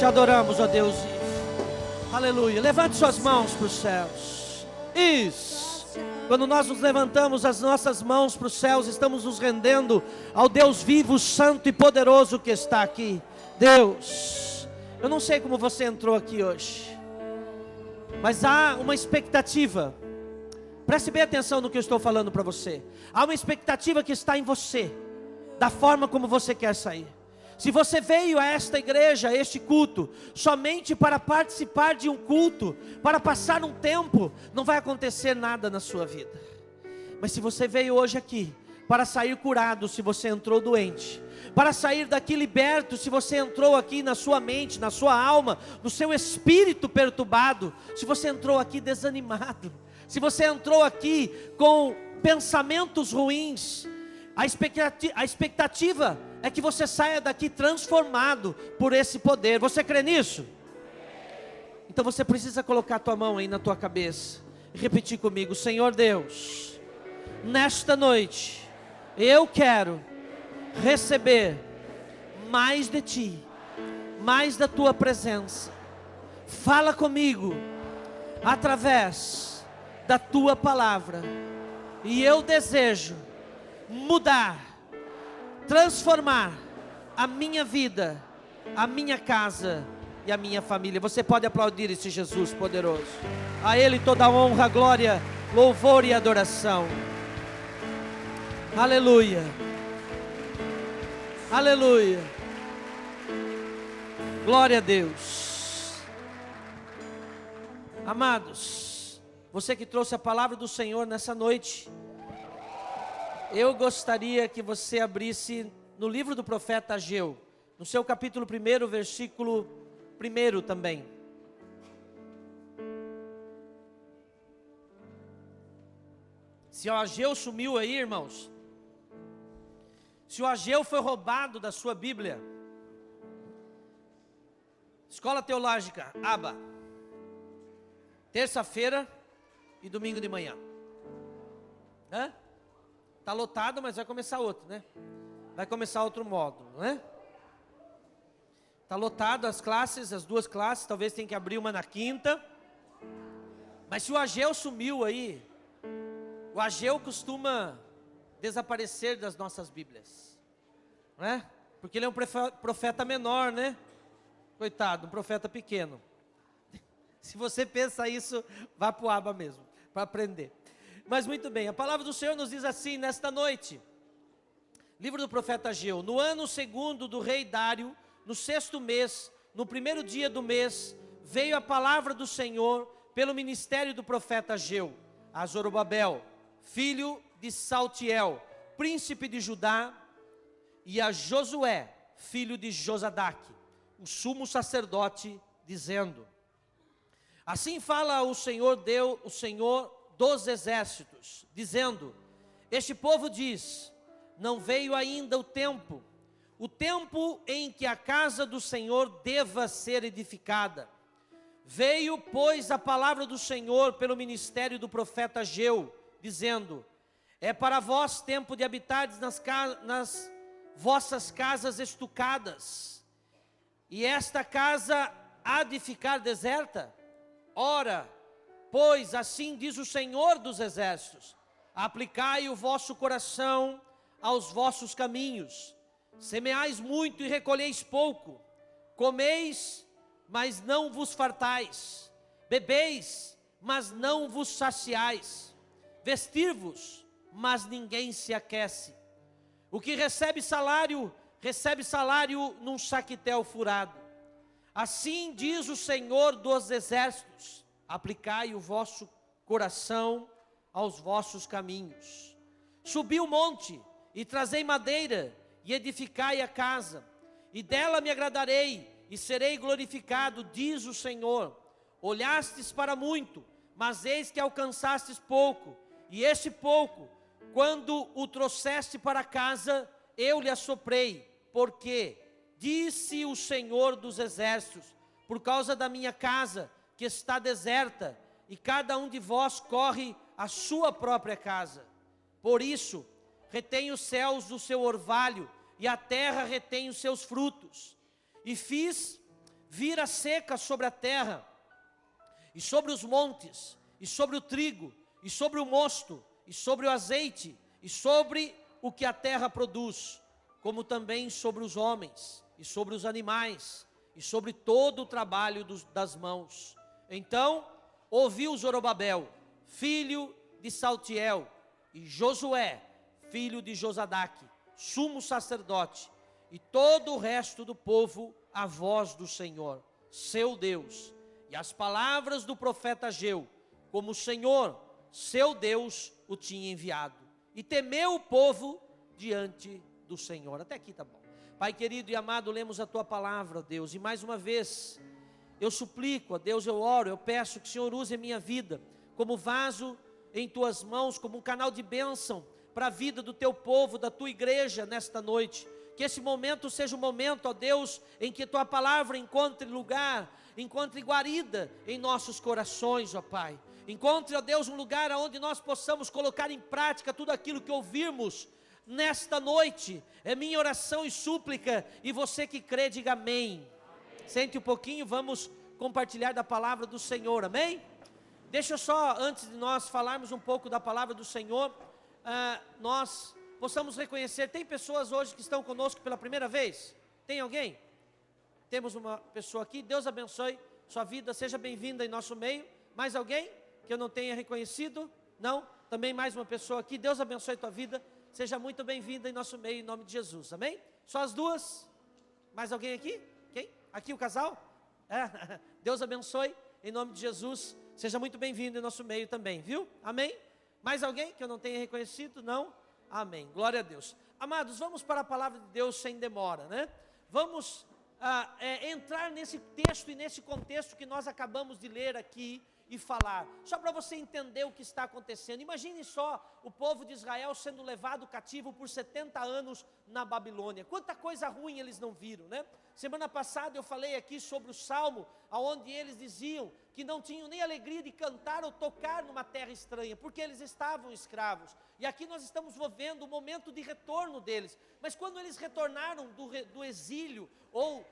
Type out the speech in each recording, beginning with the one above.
Te adoramos, ó Deus. Aleluia. Levante suas mãos para os céus. Isso. Quando nós nos levantamos as nossas mãos para os céus, estamos nos rendendo ao Deus vivo, santo e poderoso que está aqui. Deus, eu não sei como você entrou aqui hoje, mas há uma expectativa. Preste bem atenção no que eu estou falando para você. Há uma expectativa que está em você, da forma como você quer sair. Se você veio a esta igreja, a este culto, somente para participar de um culto, para passar um tempo, não vai acontecer nada na sua vida. Mas se você veio hoje aqui, para sair curado se você entrou doente, para sair daqui liberto se você entrou aqui na sua mente, na sua alma, no seu espírito perturbado, se você entrou aqui desanimado, se você entrou aqui com pensamentos ruins, a expectativa é que você saia daqui transformado por esse poder. Você crê nisso? Então você precisa colocar a tua mão aí na tua cabeça e repetir comigo: Senhor Deus, nesta noite eu quero receber mais de Ti, mais da Tua presença. Fala comigo através da Tua palavra, e eu desejo mudar, transformar a minha vida, a minha casa e a minha família. Você pode aplaudir esse Jesus poderoso. A Ele toda a honra, glória, louvor e adoração. Aleluia. Aleluia. Glória a Deus. Amados, você que trouxe a palavra do Senhor nessa noite, eu gostaria que você abrisse no livro do profeta Ageu, no seu capítulo 1, versículo 1 também. Se o Ageu sumiu aí, irmãos, se o Ageu foi roubado da sua Bíblia, Escola Teológica, Aba, terça-feira e domingo de manhã. Está lotado, mas vai começar outro, né? Vai começar outro módulo, né? Está lotado as classes, as duas classes, talvez tenha que abrir uma na quinta. Mas se o Ageu sumiu aí, o Ageu costuma desaparecer das nossas Bíblias, né? Porque ele é um profeta menor, né? Coitado, um profeta pequeno. Se você pensa isso, vá para o Aba mesmo, para aprender. Mas muito bem, a palavra do Senhor nos diz assim nesta noite, livro do profeta Ageu: no ano segundo do rei Dário, no 6º mês, no 1º dia do mês, veio a palavra do Senhor pelo ministério do profeta Ageu a Zorobabel, filho de Saltiel, príncipe de Judá, e a Josué, filho de Josadaque, o sumo sacerdote, dizendo: assim fala o Senhor dos exércitos, dizendo: este povo diz, não veio ainda o tempo em que a casa do Senhor deva ser edificada. Veio, pois, a palavra do Senhor pelo ministério do profeta Ageu, dizendo: é para vós tempo de habitardes nas vossas casas estucadas, e esta casa há de ficar deserta? Ora, pois assim diz o Senhor dos exércitos: aplicai o vosso coração aos vossos caminhos, semeais muito e recolheis pouco, comeis, mas não vos fartais, bebeis, mas não vos saciais, vestir-vos, mas ninguém se aquece. O que recebe salário num saquitel furado. Assim diz o Senhor dos exércitos: aplicai o vosso coração aos vossos caminhos. Subi o monte e trazei madeira e edificai a casa, e dela me agradarei e serei glorificado, diz o Senhor. Olhastes para muito, mas eis que alcançastes pouco, e este pouco, quando o trouxeste para casa, eu lhe assoprei, porque disse o Senhor dos exércitos: por causa da minha casa que está deserta, e cada um de vós corre a sua própria casa. Por isso, retém os céus do seu orvalho, e a terra retém os seus frutos. E fiz vir a seca sobre a terra, e sobre os montes, e sobre o trigo, e sobre o mosto, e sobre o azeite, e sobre o que a terra produz, como também sobre os homens, e sobre os animais, e sobre todo o trabalho das mãos. Então ouviu Zorobabel, filho de Saltiel, e Josué, filho de Josadaque, sumo sacerdote, e todo o resto do povo, a voz do Senhor, seu Deus, e as palavras do profeta Ageu, como o Senhor, seu Deus, o tinha enviado. E temeu o povo diante do Senhor. Até aqui tá bom. Pai querido e amado, lemos a Tua palavra, ó Deus, e mais uma vez, eu suplico, ó Deus, eu oro, eu peço que o Senhor use a minha vida, como vaso em Tuas mãos, como um canal de bênção, para a vida do Teu povo, da Tua igreja, nesta noite. Que esse momento seja um momento, ó Deus, em que Tua palavra encontre lugar, encontre guarida em nossos corações, ó Pai. Encontre, ó Deus, um lugar onde nós possamos colocar em prática tudo aquilo que ouvirmos nesta noite. É minha oração e súplica, e você que crê, diga amém. Sente um pouquinho, vamos compartilhar da palavra do Senhor, amém? Deixa eu só, antes de nós falarmos um pouco da palavra do Senhor, nós possamos reconhecer, tem pessoas hoje que estão conosco pela primeira vez? Tem alguém? Temos uma pessoa aqui, Deus abençoe sua vida, seja bem-vinda em nosso meio. Mais alguém que eu não tenha reconhecido? Não? Também mais uma pessoa aqui, Deus abençoe tua vida, seja muito bem-vinda em nosso meio, em nome de Jesus, amém? Só as duas? Mais alguém aqui? Quem? Aqui o casal? Deus abençoe, em nome de Jesus, seja muito bem-vindo em nosso meio também, viu? Amém? Mais alguém que eu não tenha reconhecido? Não? Amém, glória a Deus. Amados, vamos para a palavra de Deus sem demora, né? Vamos entrar nesse texto e nesse contexto que nós acabamos de ler aqui e falar, só para você entender o que está acontecendo. Imagine só o povo de Israel sendo levado cativo por 70 anos na Babilônia, quanta coisa ruim eles não viram, né? Semana passada eu falei aqui sobre o Salmo, onde eles diziam que não tinham nem alegria de cantar ou tocar numa terra estranha, porque eles estavam escravos, e aqui nós estamos vivendo o momento de retorno deles, mas quando eles retornaram do exílio, ou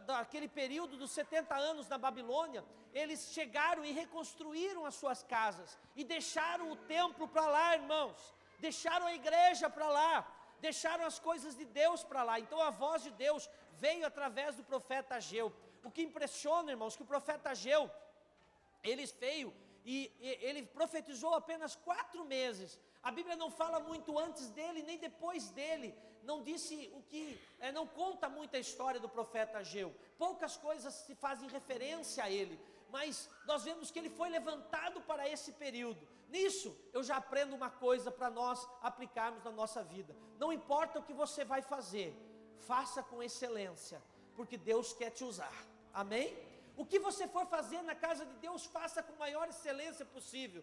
daquele período dos 70 anos na Babilônia, eles chegaram e reconstruíram as suas casas, e deixaram o templo para lá, irmãos, deixaram a igreja para lá, deixaram as coisas de Deus para lá. Então a voz de Deus veio através do profeta Ageu. O que impressiona, irmãos, que o profeta Ageu, ele veio e ele profetizou apenas 4 meses. A Bíblia não fala muito antes dele, nem depois dele. Não disse o que, não conta muita história do profeta Ageu. Poucas coisas se fazem referência a ele. Mas nós vemos que ele foi levantado para esse período. Nisso, eu já aprendo uma coisa para nós aplicarmos na nossa vida. Não importa o que você vai fazer, faça com excelência, porque Deus quer te usar. Amém? O que você for fazer na casa de Deus, faça com a maior excelência possível.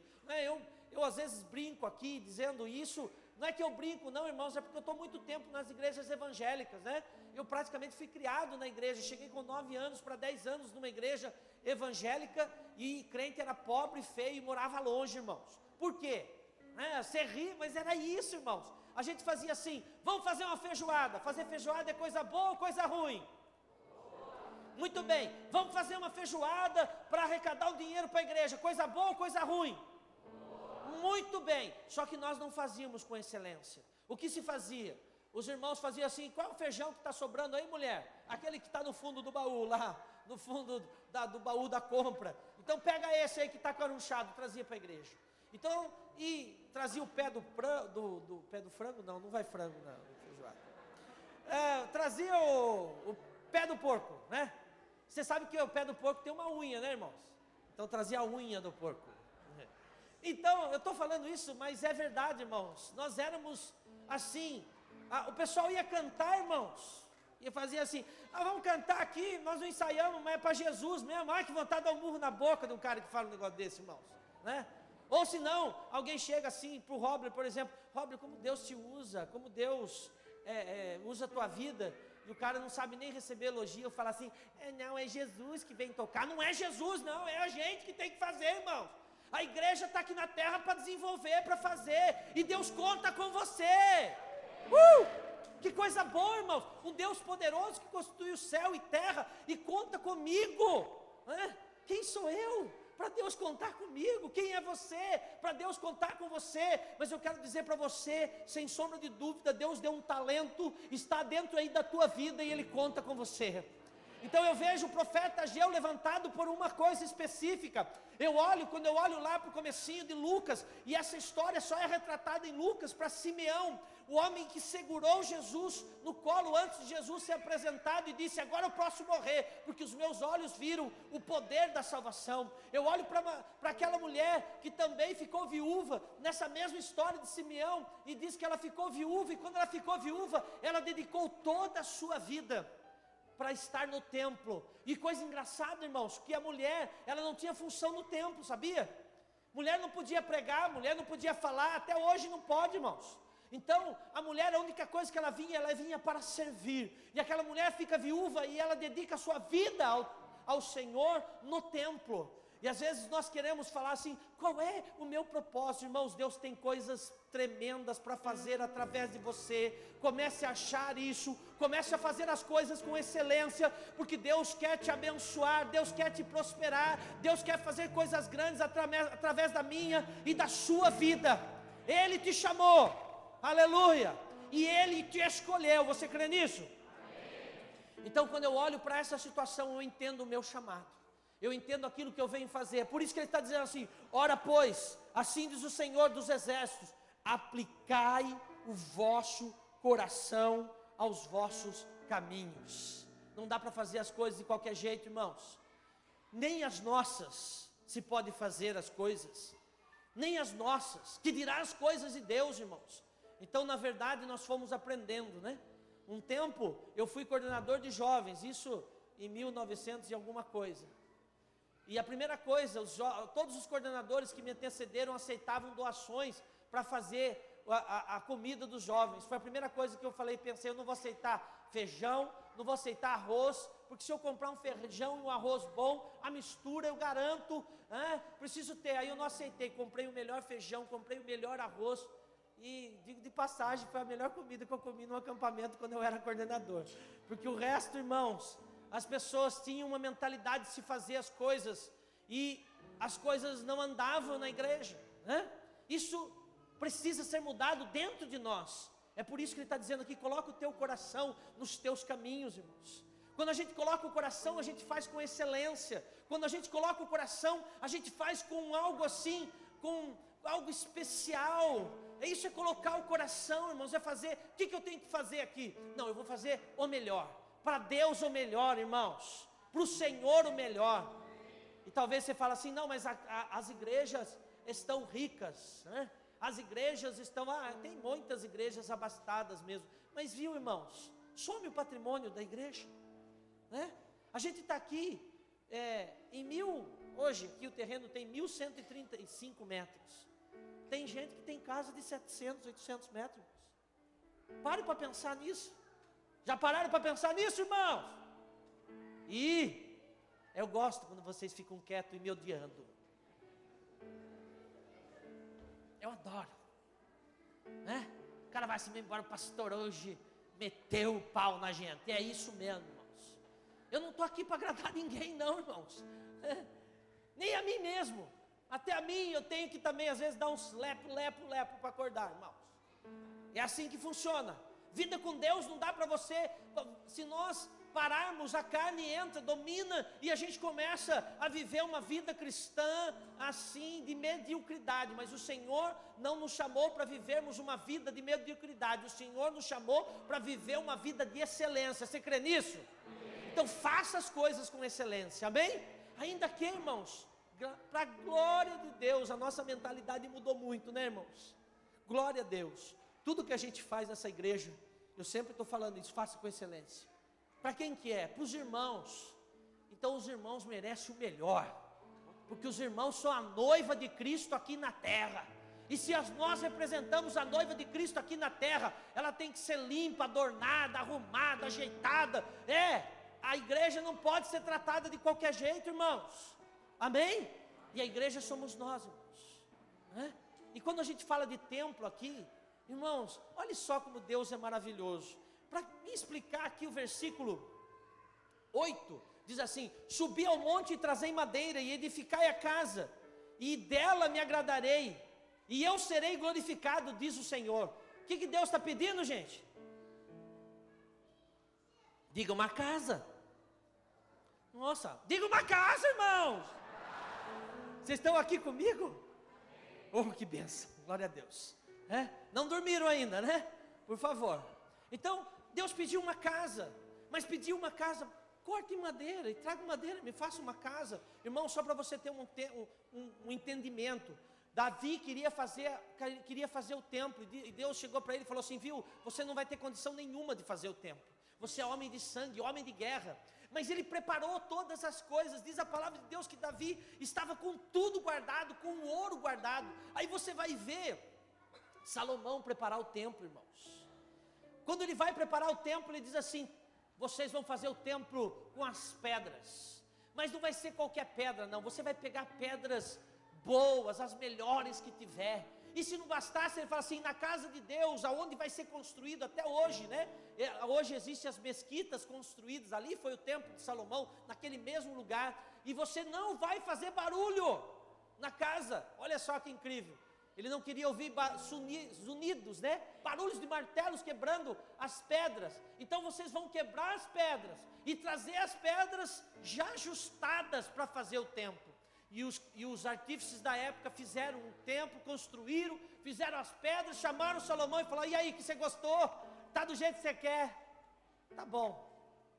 Eu às vezes brinco aqui, dizendo isso, não é que eu brinco não, irmãos, é porque eu estou muito tempo nas igrejas evangélicas, né? Eu praticamente fui criado na igreja, cheguei com 9 anos para 10 anos numa igreja evangélica, e crente era pobre, feio e morava longe, irmãos. Por quê? Você ri, mas era isso, irmãos. A gente fazia assim, vamos fazer uma feijoada. Fazer feijoada é coisa boa ou coisa ruim? Muito bem, vamos fazer uma feijoada para arrecadar o dinheiro para a igreja, coisa boa ou coisa ruim? Muito bem, só que nós não fazíamos com excelência. O que se fazia? Os irmãos faziam assim, qual é o feijão que está sobrando aí, mulher? Aquele que está no fundo do baú lá, no fundo do baú da compra. Então pega esse aí que está carunchado, trazia para a igreja. Então, e trazia o pé do pé do frango, não vai frango não, feijoada. Trazia o pé do porco, né? Você sabe que o pé do porco tem uma unha, né, irmãos? Então trazia a unha do porco. Então, eu estou falando isso, mas é verdade, irmãos. Nós éramos assim, o pessoal ia cantar, irmãos, e fazia assim, vamos cantar aqui, nós não ensaiamos, mas é para Jesus mesmo. Ai, que vontade de dar um murro na boca de um cara que fala um negócio desse, irmãos, né? Ou se não, alguém chega assim para o Robler, por exemplo, Robler, como Deus te usa, como Deus usa a tua vida, e o cara não sabe nem receber elogio, eu falo assim, não, é Jesus que vem tocar. Não é Jesus não, é a gente que tem que fazer, irmãos. A igreja está aqui na terra para desenvolver, para fazer, e Deus conta com você. Que coisa coisa boa, irmãos, um Deus poderoso que constitui o céu e terra e conta comigo, né? Quem sou eu para Deus contar comigo? Quem é você para Deus contar com você? Mas eu quero dizer para você, sem sombra de dúvida, Deus deu um talento, está dentro aí da tua vida e Ele conta com você. Então eu vejo o profeta Ageu levantado por uma coisa específica. Quando eu olho lá para o comecinho de Lucas, e essa história só é retratada em Lucas para Simeão, o homem que segurou Jesus no colo antes de Jesus ser apresentado e disse: agora eu posso morrer, porque os meus olhos viram o poder da salvação. Eu olho para aquela mulher que também ficou viúva, nessa mesma história de Simeão, e diz que ela ficou viúva, e quando ela ficou viúva, ela dedicou toda a sua vida para estar no templo. E coisa engraçada, irmãos, que a mulher, ela não tinha função no templo, sabia? Mulher não podia pregar, mulher não podia falar, até hoje não pode, irmãos. Então, a mulher, a única coisa que ela vinha para servir. E aquela mulher fica viúva e ela dedica a sua vida ao Senhor no templo. E às vezes nós queremos falar assim: qual é o meu propósito? Irmãos, Deus tem coisas tremendas para fazer através de você. Comece a achar isso, comece a fazer as coisas com excelência, porque Deus quer te abençoar, Deus quer te prosperar, Deus quer fazer coisas grandes através da minha e da sua vida. Ele te chamou, aleluia, e Ele te escolheu. Você crê nisso? Então, quando eu olho para essa situação, eu entendo o meu chamado, eu entendo aquilo que eu venho fazer. Por isso que ele está dizendo assim: ora pois, assim diz o Senhor dos Exércitos, aplicai o vosso coração aos vossos caminhos. Não dá para fazer as coisas de qualquer jeito, irmãos. Nem as nossas se pode fazer as coisas, nem as nossas, que dirá as coisas de Deus, irmãos. Então, na verdade, nós fomos aprendendo, né? Um tempo, eu fui coordenador de jovens, isso em 1900 e alguma coisa. E a primeira coisa, todos os coordenadores que me antecederam aceitavam doações para fazer a comida dos jovens. Foi a primeira coisa que eu falei, pensei: eu não vou aceitar feijão, não vou aceitar arroz, porque se eu comprar um feijão e um arroz bom, a mistura eu garanto, preciso ter. Aí eu não aceitei, comprei o melhor feijão, comprei o melhor arroz, e digo de passagem, foi a melhor comida que eu comi no acampamento quando eu era coordenador. Porque o resto, irmãos, as pessoas tinham uma mentalidade de se fazer as coisas, e as coisas não andavam na igreja, né? Isso precisa ser mudado dentro de nós. É por isso que ele está dizendo aqui: coloca o teu coração nos teus caminhos, irmãos. Quando a gente coloca o coração, a gente faz com excelência. Quando a gente coloca o coração, a gente faz com algo assim, com algo especial. Isso é colocar o coração, irmãos, é fazer. O que eu tenho que fazer aqui? Não, eu vou fazer o melhor. Para Deus o melhor, irmãos. Para o Senhor o melhor. E talvez você fale assim: não, mas as igrejas estão ricas, né? As igrejas estão, tem muitas igrejas abastadas mesmo. Mas viu, irmãos, some o patrimônio da igreja, né? A gente está aqui, hoje aqui o terreno tem 1135 metros. Tem gente que tem casa de 700, 800 metros. Pare para pensar nisso. Já pararam para pensar nisso, irmãos? E eu gosto quando vocês ficam quietos e me odiando. Eu adoro, né? O cara vai assim: embora, o pastor hoje meteu o pau na gente. É isso mesmo, irmãos. Eu não estou aqui para agradar ninguém, não, irmãos. Nem a mim mesmo. Até a mim eu tenho que também às vezes dar uns lepo para acordar, irmãos. É assim que funciona. Vida com Deus não dá para você. Se nós pararmos, a carne entra, domina, e a gente começa a viver uma vida cristã assim, de mediocridade. Mas o Senhor não nos chamou para vivermos uma vida de mediocridade. O Senhor nos chamou para viver uma vida de excelência. Você crê nisso? Então faça as coisas com excelência, amém? Ainda que, irmãos, para a glória de Deus, a nossa mentalidade mudou muito, né, irmãos? Glória a Deus. Tudo que a gente faz nessa igreja, eu sempre estou falando isso, faça com excelência. Para quem que é? Para os irmãos. Então os irmãos merecem o melhor, porque os irmãos são a noiva de Cristo aqui na terra. E se nós representamos a noiva de Cristo aqui na terra, ela tem que ser limpa, adornada, arrumada, ajeitada. A igreja não pode ser tratada de qualquer jeito, irmãos. Amém? E a igreja somos nós, irmãos. E quando a gente fala de templo aqui, irmãos, olha só como Deus é maravilhoso. para me explicar aqui o versículo 8, diz assim: subi ao monte e trazei madeira, e edificai a casa, e dela me agradarei, e eu serei glorificado, diz o Senhor. O que Deus está pedindo, gente? Diga uma casa. Nossa, diga uma casa, irmãos. Vocês estão aqui comigo? Oh, que bênção, glória a Deus. Não dormiram ainda, né? Por favor. Então, Deus pediu uma casa, mas pediu uma casa, corte madeira e traga madeira, me faça uma casa. Irmão, só para você ter um entendimento, Davi queria fazer o templo, e Deus chegou para ele e falou assim: viu, você não vai ter condição nenhuma de fazer o templo, você é homem de sangue, homem de guerra. Mas ele preparou todas as coisas. Diz a palavra de Deus que Davi estava com tudo guardado, com o ouro guardado. Aí você vai ver Salomão preparar o templo, irmãos. Quando ele vai preparar o templo, ele diz assim: vocês vão fazer o templo com as pedras, mas não vai ser qualquer pedra não, você vai pegar pedras boas, as melhores que tiver. E se não bastasse, ele fala assim: na casa de Deus, aonde vai ser construído até hoje, né? Hoje existem as mesquitas construídas, ali foi o templo de Salomão, naquele mesmo lugar. E você não vai fazer barulho na casa. Olha só que incrível. Ele não queria ouvir zunidos, né? Barulhos de martelos quebrando as pedras. Então vocês vão quebrar as pedras e trazer as pedras já ajustadas para fazer o templo. E os artífices da época fizeram um templo, construíram, fizeram as pedras, chamaram Salomão e falaram: e aí, que você gostou? Está do jeito que você quer? Tá bom,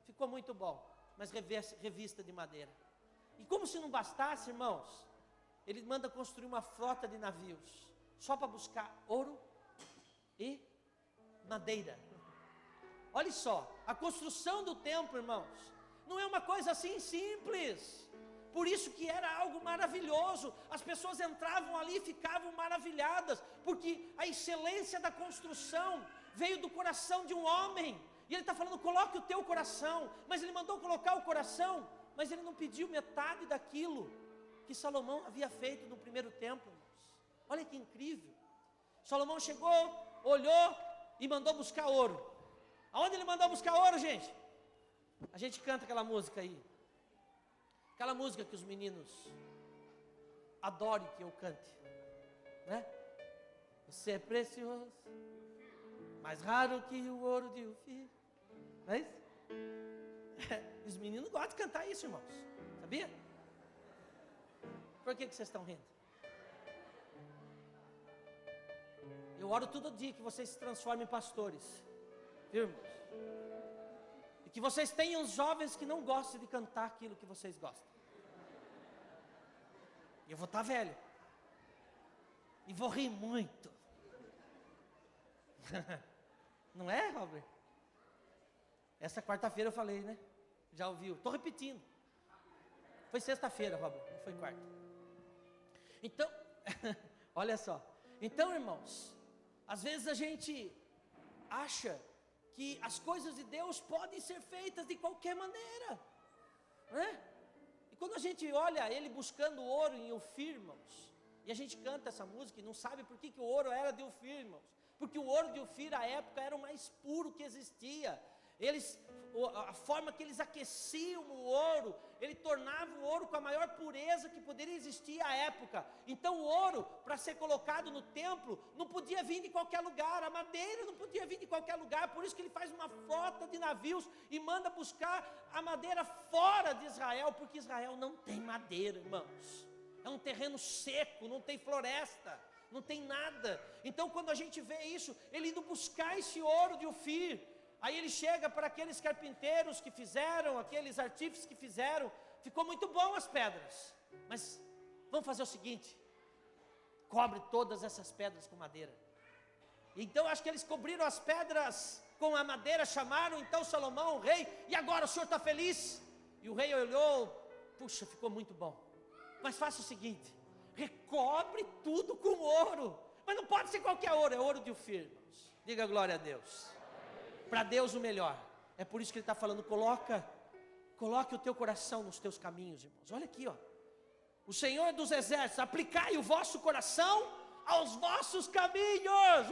ficou muito bom, mas revista de madeira. E como se não bastasse, irmãos, ele manda construir uma frota de navios, só para buscar ouro e madeira. Olha só, a construção do templo, irmãos, não é uma coisa assim simples. Por isso que era algo maravilhoso. As pessoas entravam ali e ficavam maravilhadas, porque a excelência da construção veio do coração de um homem. E ele está falando: coloque o teu coração. Mas ele mandou colocar o coração, mas ele não pediu metade daquilo que Salomão havia feito no primeiro templo, irmãos. Olha que incrível. Salomão chegou, olhou e mandou buscar ouro. Aonde ele mandou buscar ouro, gente? A gente canta aquela música aí, aquela música que os meninos adoram que eu cante, né? Você é precioso, mais raro que o ouro de Ofir. Não é isso? Os meninos gostam de cantar isso, irmãos. Sabia? Por que vocês estão rindo? Eu oro todo dia que vocês se transformem em pastores, viu, irmãos? E que vocês tenham jovens que não gostem de cantar aquilo que vocês gostam. Eu vou estar velho e vou rir muito. Não é, Robert? Essa quarta-feira eu falei, né? Já ouviu? Estou repetindo. Foi sexta-feira, Robert, não foi quarta. Então, olha só. Então, irmãos, às vezes a gente acha que as coisas de Deus podem ser feitas de qualquer maneira, né? E quando a gente olha ele buscando ouro em Ofir, irmãos, e a gente canta essa música e não sabe por que o ouro era de Ofir, irmãos, porque o ouro de Ofir à época era o mais puro que existia. A forma que eles aqueciam o ouro, ele tornava o ouro com a maior pureza que poderia existir à época. Então o ouro, para ser colocado no templo, não podia vir de qualquer lugar, a madeira não podia vir de qualquer lugar. Por isso que ele faz uma frota de navios e manda buscar a madeira fora de Israel, porque Israel não tem madeira, irmãos. É um terreno seco, não tem floresta, não tem nada. Então quando a gente vê isso, ele indo buscar esse ouro de Ofir, aí ele chega para aqueles carpinteiros que fizeram, aqueles artífices que fizeram, ficou muito bom as pedras, mas vamos fazer o seguinte: cobre todas essas pedras com madeira. Então acho que eles cobriram as pedras com a madeira, chamaram então Salomão, o rei, e agora o senhor está feliz? E o rei olhou, puxa, ficou muito bom, mas faça o seguinte: recobre tudo com ouro, mas não pode ser qualquer ouro, é ouro de Ofir, irmãos. Diga glória a Deus. Para Deus o melhor. É por isso que ele está falando: coloque o teu coração nos teus caminhos, irmãos. Olha aqui, ó. O Senhor dos Exércitos: aplicai o vosso coração aos vossos caminhos.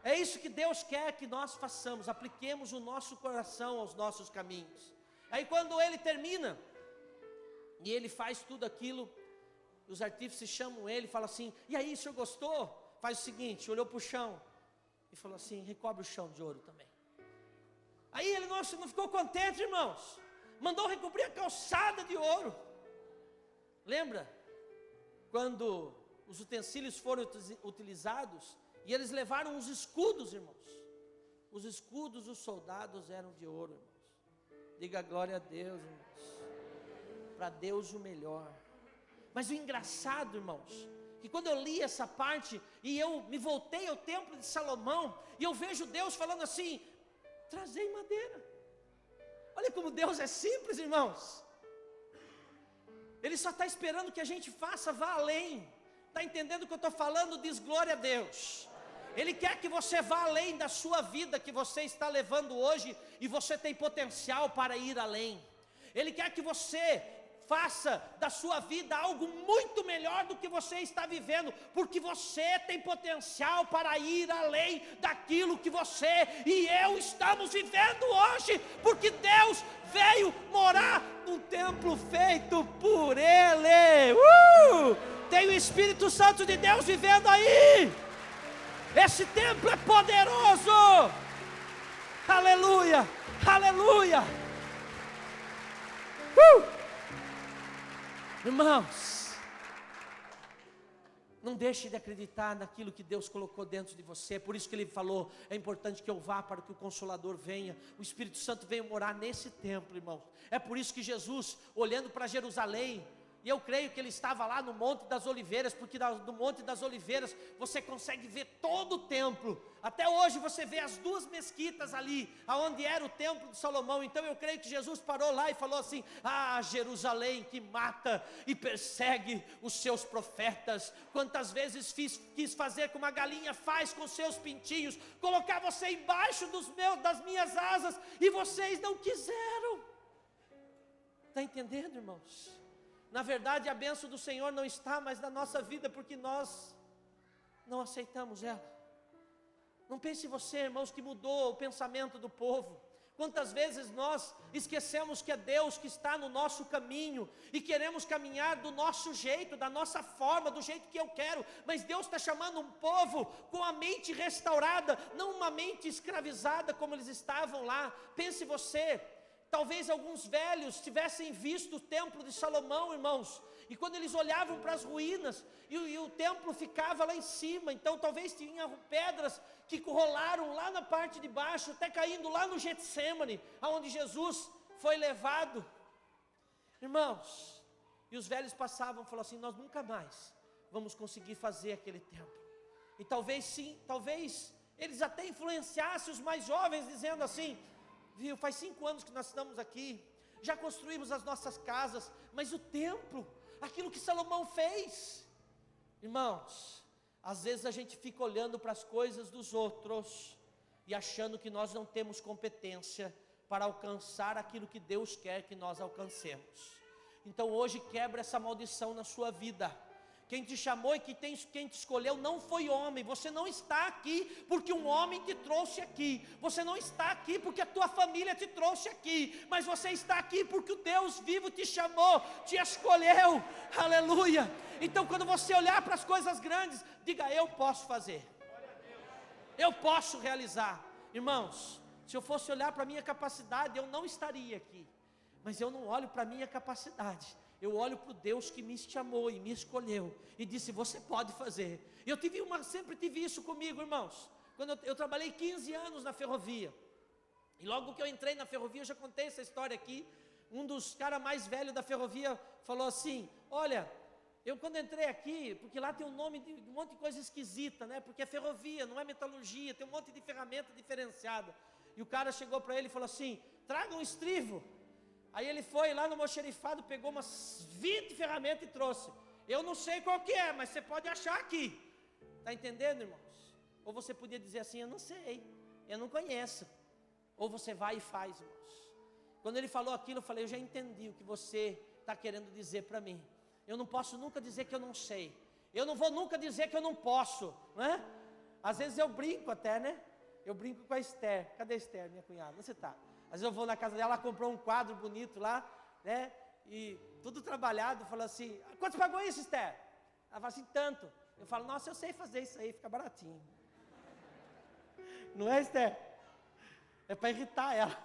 É isso que Deus quer que nós façamos, apliquemos o nosso coração aos nossos caminhos. Aí quando ele termina, e ele faz tudo aquilo, os artífices chamam ele e falam assim, e aí, o senhor gostou? Faz o seguinte, olhou para o chão, e falou assim, recobre o chão de ouro também. Aí ele não ficou contente, irmãos, mandou recobrir a calçada de ouro. Lembra? Quando os utensílios foram utilizados, e eles levaram os escudos, irmãos. Os escudos dos soldados eram de ouro, irmãos. Diga glória a Deus, irmãos. Para Deus o melhor. Mas o engraçado, irmãos, que quando eu li essa parte, e eu me voltei ao templo de Salomão, e eu vejo Deus falando assim, trazei madeira. Olha como Deus é simples, irmãos. Ele só está esperando que a gente faça, vá além. Está entendendo o que eu estou falando? Diz glória a Deus. Ele quer que você vá além da sua vida que você está levando hoje, e você tem potencial para ir além. Ele quer que você faça da sua vida algo muito melhor do que você está vivendo, porque você tem potencial para ir além daquilo que você e eu estamos vivendo hoje, porque Deus veio morar num templo feito por Ele. Tem o Espírito Santo de Deus vivendo aí. Esse templo é poderoso. Aleluia, aleluia. Irmãos, não deixe de acreditar naquilo que Deus colocou dentro de você. Por isso que Ele falou, é importante que eu vá para que o Consolador venha. O Espírito Santo venha morar nesse templo, irmãos. É por isso que Jesus, olhando para Jerusalém, e eu creio que Ele estava lá no Monte das Oliveiras, porque no Monte das Oliveiras você consegue ver todo o templo. Até hoje você vê as duas mesquitas ali, aonde era o templo de Salomão. Então eu creio que Jesus parou lá e falou assim, Jerusalém que mata e persegue os seus profetas, quantas vezes quis fazer como a galinha faz com seus pintinhos, colocar você embaixo das minhas asas, e vocês não quiseram. Está entendendo, irmãos? Na verdade, a bênção do Senhor não está mais na nossa vida, porque nós não aceitamos ela. Não pense você, irmãos, que mudou o pensamento do povo. Quantas vezes nós esquecemos que é Deus que está no nosso caminho, e queremos caminhar do nosso jeito, da nossa forma, do jeito que eu quero. Mas Deus está chamando um povo com a mente restaurada, não uma mente escravizada como eles estavam lá. Pense você, talvez alguns velhos tivessem visto o templo de Salomão, irmãos, e quando eles olhavam para as ruínas, e o templo ficava lá em cima, então talvez tinha pedras que rolaram lá na parte de baixo, até caindo lá no Getsemane, aonde Jesus foi levado. Irmãos, e os velhos passavam e falavam assim, nós nunca mais vamos conseguir fazer aquele templo. E talvez sim, talvez eles até influenciassem os mais jovens, dizendo assim, viu, faz 5 anos que nós estamos aqui, já construímos as nossas casas, mas o templo, aquilo que Salomão fez. Irmãos, às vezes a gente fica olhando para as coisas dos outros e achando que nós não temos competência para alcançar aquilo que Deus quer que nós alcancemos. Então hoje quebra essa maldição na sua vida. Quem te chamou e quem te escolheu não foi homem. Você não está aqui porque um homem te trouxe aqui. Você não está aqui porque a tua família te trouxe aqui. Mas você está aqui porque o Deus vivo te chamou, te escolheu. Aleluia. Então quando você olhar para as coisas grandes, diga, eu posso fazer. Eu posso realizar. Irmãos, se eu fosse olhar para a minha capacidade, eu não estaria aqui. Mas eu não olho para a minha capacidade. Eu olho para o Deus que me chamou e me escolheu e disse, você pode fazer. Eu sempre tive isso comigo, irmãos. Quando eu trabalhei 15 anos na ferrovia, e logo que eu entrei na ferrovia, eu já contei essa história aqui, um dos caras mais velhos da ferrovia falou assim, olha, eu quando entrei aqui, porque lá tem um nome de um monte de coisa esquisita, né? Porque é ferrovia, não é metalurgia, tem um monte de ferramenta diferenciada. E o cara chegou para ele e falou assim, traga um estrivo. Aí ele foi lá no almoxerifado, pegou umas 20 ferramentas e trouxe. Eu não sei qual que é, mas você pode achar aqui. Está entendendo, irmãos? Ou você podia dizer assim, eu não sei, eu não conheço. Ou você vai e faz, irmãos. Quando ele falou aquilo, eu falei, eu já entendi o que você está querendo dizer para mim. Eu não posso nunca dizer que eu não sei. Eu não vou nunca dizer que eu não posso, não é? Às vezes eu brinco até, né? Eu brinco com a Esther. Cadê a Esther, minha cunhada? Onde você está? Às vezes eu vou na casa dela, ela comprou um quadro bonito lá, né? E tudo trabalhado, falou assim, quanto pagou isso, Esther? Ela fala assim, tanto. Eu falo, nossa, eu sei fazer isso aí, fica baratinho. Não é, Esther? É para irritar ela.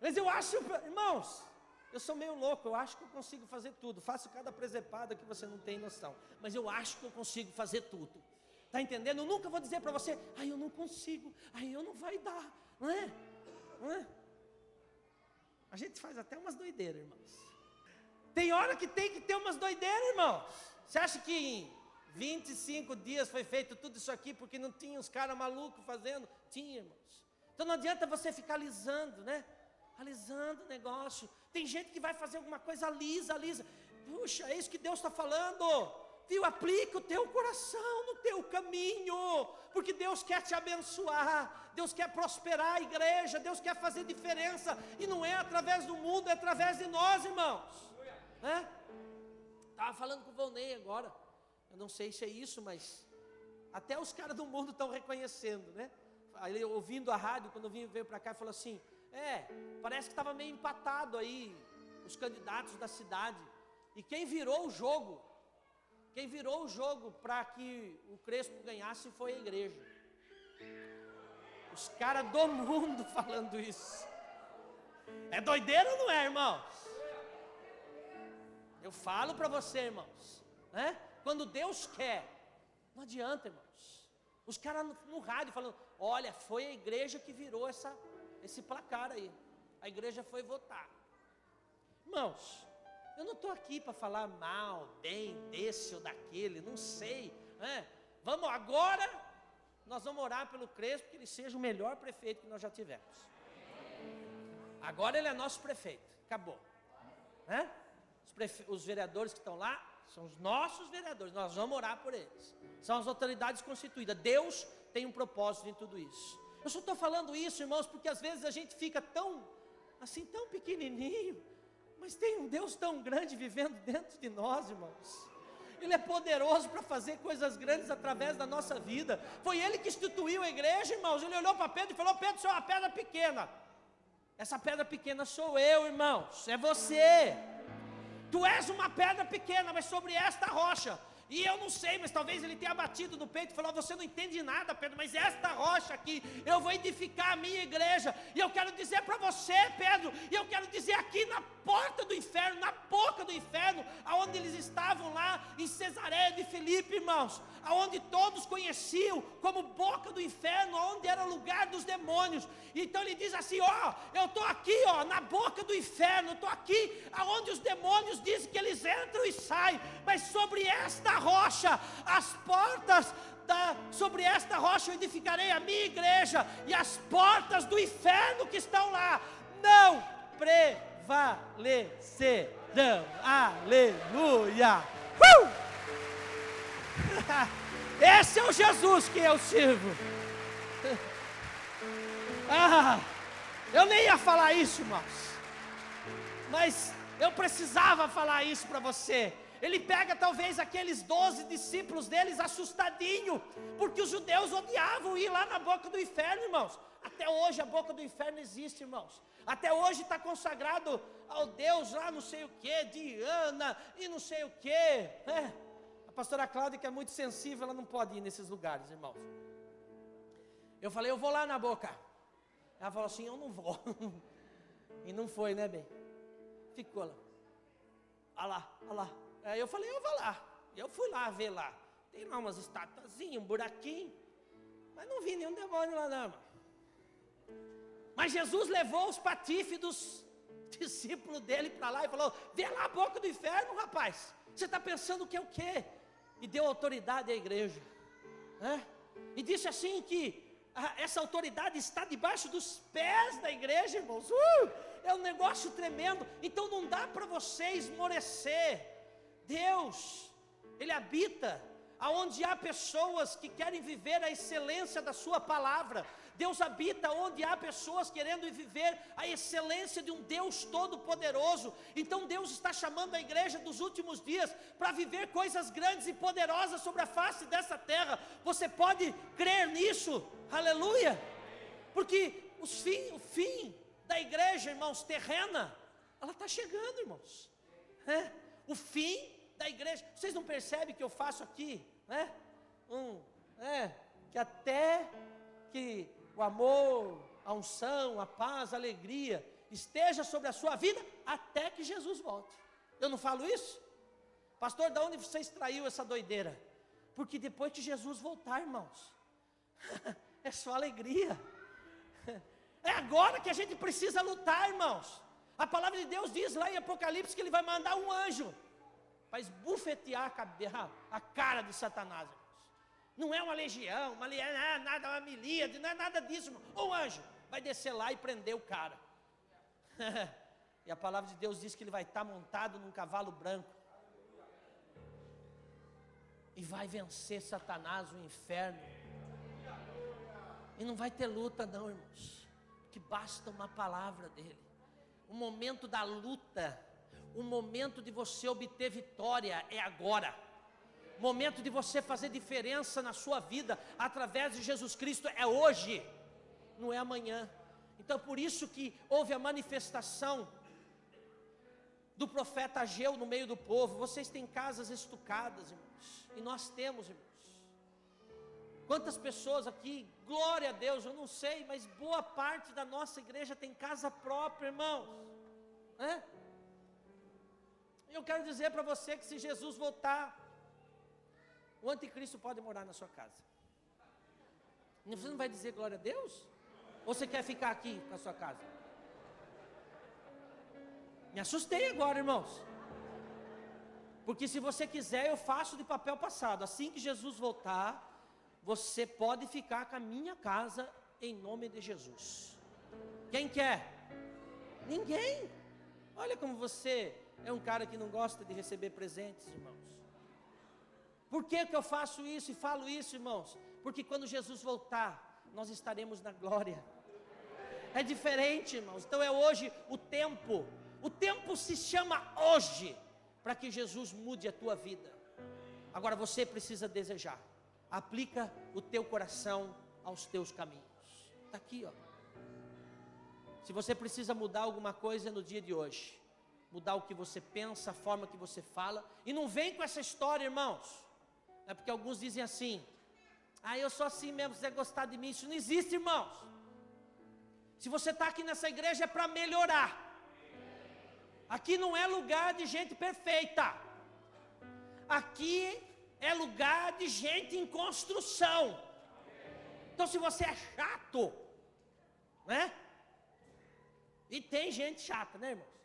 Mas eu acho, irmãos, eu sou meio louco, eu acho que eu consigo fazer tudo. Faço cada presepada que você não tem noção. Mas eu acho que eu consigo fazer tudo. Está entendendo? Eu nunca vou dizer para você, eu não consigo, eu não vai dar. Não é? Não é? A gente faz até umas doideiras, irmãos. Tem hora que tem que ter umas doideiras, irmãos. Você acha que em 25 dias foi feito tudo isso aqui porque não tinha os caras malucos fazendo? Tinha, irmãos. Então não adianta você ficar alisando, né? Alisando o negócio. Tem gente que vai fazer alguma coisa alisa. Puxa, é isso que Deus está falando. Viu? Aplica o teu coração no teu caminho, porque Deus quer te abençoar, Deus quer prosperar a igreja, Deus quer fazer diferença, e não é através do mundo, é através de nós, irmãos. Estava falando com o Volney agora, eu não sei se é isso, mas até os caras do mundo estão reconhecendo, né? Aí, ouvindo a rádio, quando veio para cá, falou assim, parece que estava meio empatado aí, os candidatos da cidade, e quem virou o jogo para que o Crespo ganhasse foi a igreja. Os caras do mundo falando isso. É doideira ou não é, irmãos? Eu falo para você, irmãos, né? Quando Deus quer, não adianta, irmãos. Os caras no rádio falando, olha, foi a igreja que virou esse placar aí. A igreja foi votar. Irmãos, eu não estou aqui para falar mal, bem, desse ou daquele, não sei. Vamos agora, nós vamos orar pelo Crespo, que ele seja o melhor prefeito que nós já tivemos. Agora ele é nosso prefeito, acabou. Os vereadores que estão lá, são os nossos vereadores, nós vamos orar por eles. São as autoridades constituídas, Deus tem um propósito em tudo isso. Eu só estou falando isso, irmãos, porque às vezes a gente fica tão pequenininho, mas tem um Deus tão grande vivendo dentro de nós, irmãos. Ele é poderoso para fazer coisas grandes através da nossa vida. Foi Ele que instituiu a igreja, irmãos. Ele olhou para Pedro e falou, Pedro, você é uma pedra pequena. Essa pedra pequena sou eu, irmãos, é você. Tu és uma pedra pequena, mas sobre esta rocha. E eu não sei, mas talvez ele tenha batido no peito e falou, você não entende nada, Pedro, mas esta rocha aqui, eu vou edificar a minha igreja. E eu quero dizer para você, Pedro, e eu quero dizer aqui na porta do inferno, na boca do inferno, aonde eles estavam lá em Cesareia de Filipe, irmãos, aonde todos conheciam como boca do inferno, aonde era o lugar dos demônios. Então ele diz assim, eu estou aqui, na boca do inferno, eu estou aqui, aonde os demônios dizem que eles entram e saem, mas sobre esta rocha, as portas sobre esta rocha eu edificarei a minha igreja, e as portas do inferno que estão lá não prevalecerão. Aleluia! Esse é o Jesus que eu sirvo. Eu nem ia falar isso, irmãos, mas eu precisava falar isso para você. Ele pega talvez aqueles 12 discípulos deles assustadinho, porque os judeus odiavam ir lá na boca do inferno, irmãos. Até hoje a boca do inferno existe, irmãos. Até hoje está consagrado ao Deus lá não sei o que, Diana e não sei o que. A pastora Cláudia, que é muito sensível, ela não pode ir nesses lugares, irmãos. Eu falei, eu vou lá na boca. Ela falou assim, eu não vou. E não foi, né, bem? Ficou lá. Olha lá. Aí eu falei, eu vou lá. Eu fui lá ver lá. Tem lá umas estatuazinhas, um buraquinho. Mas não vi nenhum demônio lá não, irmão. Mas Jesus levou os patifes dos discípulos dele para lá e falou, vê lá a boca do inferno, rapaz. Você está pensando que é o quê? E deu autoridade à igreja. E disse assim que essa autoridade está debaixo dos pés da igreja, irmãos. É um negócio tremendo. Então não dá para você esmorecer. Deus, Ele habita aonde há pessoas que querem viver a excelência da sua palavra. Deus habita onde há pessoas querendo viver a excelência de um Deus todo-poderoso. Então Deus está chamando a igreja dos últimos dias para viver coisas grandes e poderosas sobre a face dessa terra. Você pode crer nisso? Aleluia! Porque o fim da igreja, irmãos, terrena, ela está chegando, irmãos. O fim da igreja. Vocês não percebem que eu faço aqui, né? Que até que o amor, a unção, a paz, a alegria esteja sobre a sua vida até que Jesus volte. Eu não falo isso? Pastor, de onde você extraiu essa doideira? Porque depois que Jesus voltar, irmãos, é só alegria. É agora que a gente precisa lutar, irmãos. A palavra de Deus diz lá em Apocalipse que Ele vai mandar um anjo para esbufetear a cara de Satanás, irmãos. Não é uma legião, uma milíade, não é nada disso, irmão. Um anjo vai descer lá e prender o cara. E a palavra de Deus diz que ele vai estar montado num cavalo branco. E vai vencer Satanás, o inferno. E não vai ter luta não, irmãos. Que basta uma palavra dele. O momento da luta, o momento de você obter vitória é agora. O momento de você fazer diferença na sua vida através de Jesus Cristo é hoje, não é amanhã. Então por isso que houve a manifestação do profeta Ageu no meio do povo. Vocês têm casas estucadas, irmãos, e nós temos, irmãos. Quantas pessoas aqui, glória a Deus, eu não sei, mas boa parte da nossa igreja tem casa própria, irmãos. Eu quero dizer para você que se Jesus voltar, o anticristo pode morar na sua casa. Você não vai dizer glória a Deus? Ou você quer ficar aqui com a sua casa? Me assustei agora, irmãos. Porque se você quiser, eu faço de papel passado. Assim que Jesus voltar, você pode ficar com a minha casa em nome de Jesus. Quem quer? Ninguém. Olha como você é um cara que não gosta de receber presentes, irmãos. Por que eu faço isso e falo isso, irmãos? Porque quando Jesus voltar, nós estaremos na glória. É diferente, irmãos. Então é hoje o tempo. O tempo se chama hoje, para que Jesus mude a tua vida. Agora você precisa desejar. Aplica o teu coração aos teus caminhos. Está aqui, ó. Se você precisa mudar alguma coisa no dia de hoje, mudar o que você pensa, a forma que você fala. E não vem com essa história, irmãos. É porque alguns dizem assim: eu sou assim mesmo, você gostar de mim. Isso não existe, irmãos. Se você está aqui nessa igreja é para melhorar. Aqui não é lugar de gente perfeita. Aqui é lugar de gente em construção. Então se você é chato, né? E tem gente chata, né, irmãos?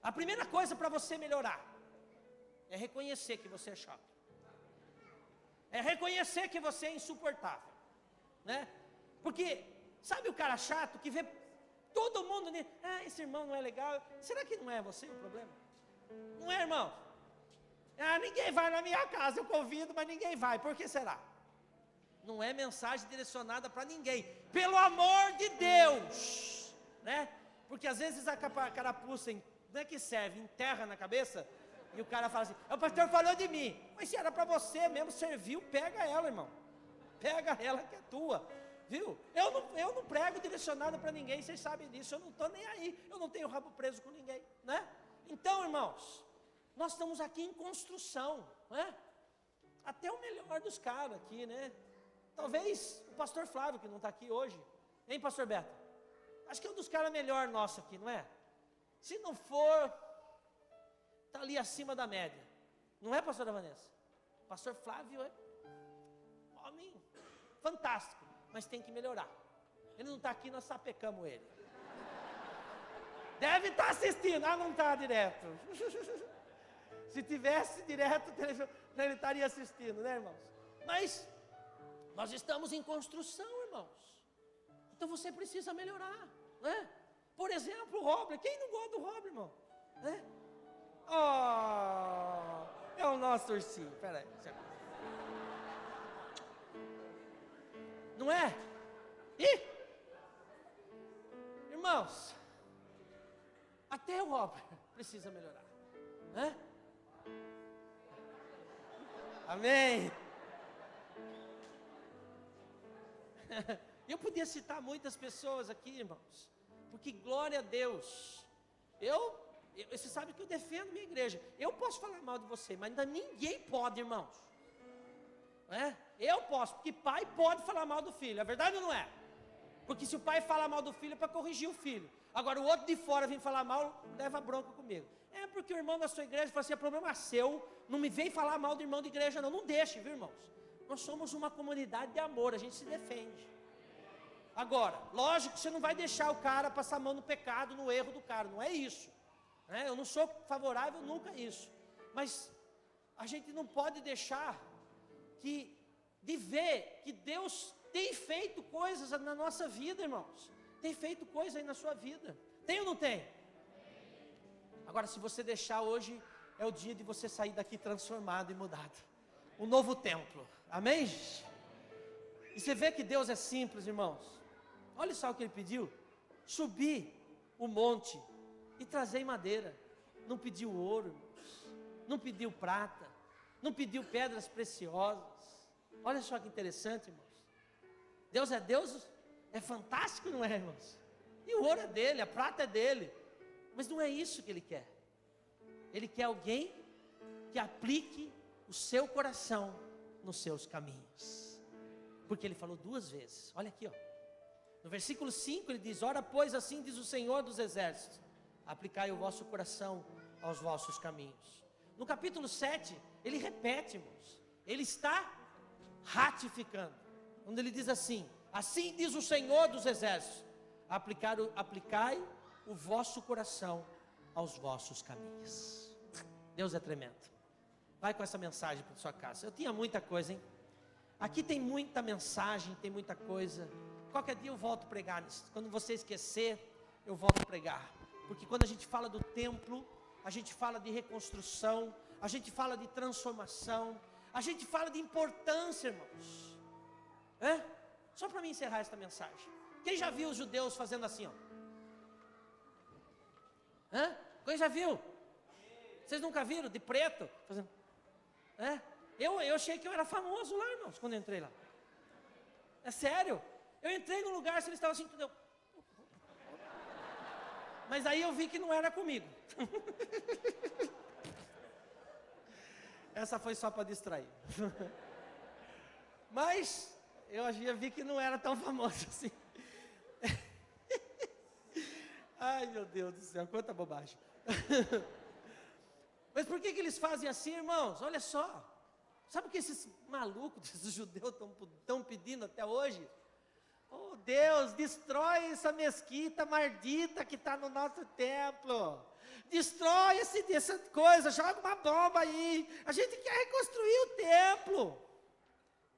A primeira coisa para você melhorar é reconhecer que você é chato. É reconhecer que você é insuportável, né? Porque, sabe o cara chato que vê todo mundo, esse irmão não é legal. Será que não é você o problema? Não é, irmão? Ninguém vai na minha casa, eu convido, mas ninguém vai. Por que será? Não é mensagem direcionada para ninguém. Pelo amor de Deus, né? Porque às vezes a carapuça, não é que serve, enterra na cabeça. E o cara fala assim: o pastor falou de mim. Mas se era para você mesmo, serviu, pega ela, irmão. Pega ela que é tua. Viu? Eu não prego direcionado para ninguém, vocês sabem disso. Eu não estou nem aí. Eu não tenho rabo preso com ninguém, né? Então, irmãos, nós estamos aqui em construção, né? Até o melhor dos caras aqui, né? Talvez o pastor Flávio, que não está aqui hoje. Hein, pastor Beto? Acho que é um dos caras melhor nosso aqui, não é? Se não for, está ali acima da média. Não é, pastora Vanessa? Pastor Flávio é homem fantástico, mas tem que melhorar. Ele não está aqui, nós sapecamos ele. Deve estar assistindo. Não está direto. Se tivesse direto, ele estaria assistindo, né, irmãos? Mas nós estamos em construção, irmãos. Então você precisa melhorar, né? Por exemplo, o Roble. Quem não gosta do Roble, irmão? Né? É o nosso ursinho. Espera aí. Não é? E, irmãos, até o Robert precisa melhorar. Né? Amém. Eu podia citar muitas pessoas aqui, irmãos, porque glória a Deus, você sabe que eu defendo minha igreja, eu posso falar mal de você, mas ainda ninguém pode, irmãos, eu posso, porque pai pode falar mal do filho, é verdade ou não é? Porque se o pai fala mal do filho é para corrigir o filho, agora o outro de fora vem falar mal, leva bronca comigo, porque o irmão da sua igreja fala assim, é problema seu, não me vem falar mal do irmão de igreja não deixe, viu irmãos, nós somos uma comunidade de amor, a gente se defende. Agora, lógico que você não vai deixar o cara passar a mão no pecado, no erro do cara, não é isso. Eu não sou favorável nunca a isso. Mas a gente não pode deixar de ver que Deus tem feito coisas na nossa vida, irmãos. Tem feito coisa aí na sua vida. Tem ou não tem? Agora, se você deixar hoje, é o dia de você sair daqui transformado e mudado. Um novo templo. Amém? E você vê que Deus é simples, irmãos. Olha só o que ele pediu, subir o monte e trazer madeira, não pediu ouro, irmãos, não pediu prata, não pediu pedras preciosas, olha só que interessante, irmãos, Deus é fantástico, não é, irmãos? E o ouro é dele, a prata é dele, mas não é isso que ele quer alguém que aplique o seu coração nos seus caminhos, porque ele falou 2 vezes, olha aqui, ó. No versículo 5 ele diz, ora pois assim diz o Senhor dos exércitos, aplicai o vosso coração aos vossos caminhos. No capítulo 7, ele repete, irmãos, ele está ratificando, quando ele diz assim diz o Senhor dos exércitos, aplicai o vosso coração aos vossos caminhos. Deus é tremendo. Vai com essa mensagem para sua casa. Eu tinha muita coisa, hein? Aqui tem muita mensagem, tem muita coisa. Qualquer dia eu volto a pregar nisso. Quando você esquecer, eu volto a pregar. Porque quando a gente fala do templo, a gente fala de reconstrução, a gente fala de transformação, a gente fala de importância, irmãos. Só para mim encerrar esta mensagem. Quem já viu os judeus fazendo assim, ó? Quem já viu? Vocês nunca viram? De preto? Fazendo. Eu achei que eu era famoso lá, irmãos, quando eu entrei lá. É sério. Eu entrei no lugar, se eles estavam assim, entendeu? Mas aí eu vi que não era comigo. Essa foi só para distrair. Mas eu vi que não era tão famoso assim. Ai, meu Deus do céu, quanta bobagem. Mas por que eles fazem assim, irmãos? Olha só. Sabe o que esses malucos, esses judeus estão pedindo até hoje? Oh Deus, destrói essa mesquita maldita que está no nosso templo. Destrói essa coisa, joga uma bomba aí. A gente quer reconstruir o templo.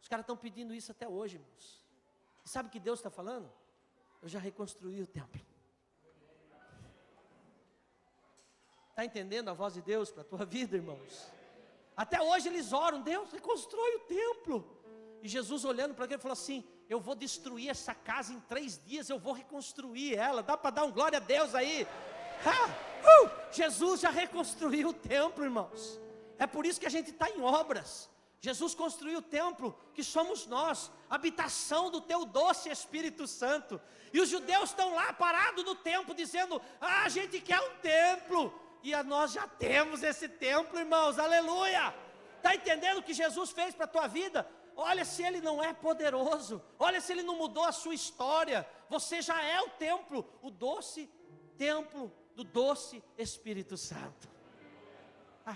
Os caras estão pedindo isso até hoje, irmãos. E sabe o que Deus está falando? Eu já reconstruí o templo. Está entendendo a voz de Deus para a tua vida, irmãos? Até hoje eles oram, Deus reconstrói o templo. E Jesus olhando para ele falou assim, eu vou destruir essa casa em 3 dias, eu vou reconstruir ela. Dá para dar um glória a Deus aí? Jesus já reconstruiu o templo, irmãos. É por isso que a gente está em obras. Jesus construiu o templo, que somos nós, habitação do teu doce Espírito Santo. E os judeus estão lá parados no templo, dizendo, a gente quer um templo. E nós já temos esse templo, irmãos, aleluia. Está entendendo o que Jesus fez para a tua vida? Olha se Ele não é poderoso, olha se Ele não mudou a sua história. Você já é o templo, o doce templo do doce Espírito Santo.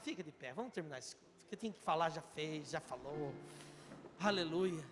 Fica de pé, vamos terminar isso. O que tem que falar já fez, já falou. Aleluia.